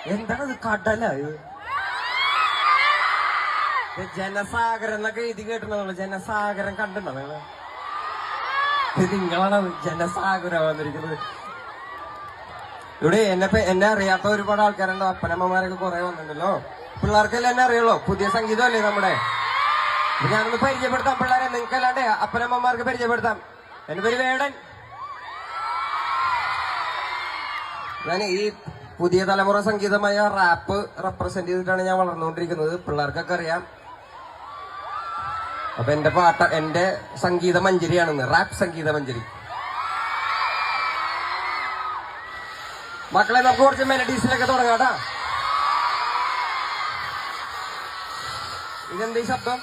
എന്താണത്? കടല ജനസാഗരം എന്നൊക്കെ എഴുതി കേട്ടിട്ടുണ്ടോ? ജനസാഗരം കണ്ടിട്ടുണ്ടോ നിങ്ങള്? നിങ്ങളാണ് ജനസാഗരം വന്നിരിക്കുന്നത്. ഇവിടെ എന്നെ അറിയാത്ത ഒരുപാട് ആൾക്കാരുണ്ടോ? അപ്പനമ്മമാരൊക്കെ കുറെ വന്നിട്ടുണ്ടല്ലോ. പിള്ളേർക്കെല്ലാം എന്നെ അറിയുള്ളൂ. പുതിയ സംഗീതമല്ലേ നമ്മുടെ. ഞാനൊന്ന് പരിചയപ്പെടുത്താം പിള്ളേരെ. നിങ്ങൾക്കല്ലാണ്ട് അപ്പനമ്മമാർക്ക് പരിചയപ്പെടുത്താം. എന്റെ പേര് വേടൻ. ഞാൻ ഈ പുതിയ തലമുറ സംഗീതമായ റാപ്പ് റെപ്രസെന്റ് ചെയ്തിട്ടാണ് ഞാൻ വളർന്നുകൊണ്ടിരിക്കുന്നത്. പിള്ളേർക്കൊക്കെ അറിയാം. അപ്പൊ എന്റെ സംഗീത മഞ്ജരിയാണെന്ന്, റാപ്പ് സംഗീത മഞ്ജരി. മക്കളെ, നമുക്ക് കുറച്ച് മെലഡീസിലൊക്കെ തുടങ്ങാട്ടാ. ഇതെന്ത് ഈ ശബ്ദം?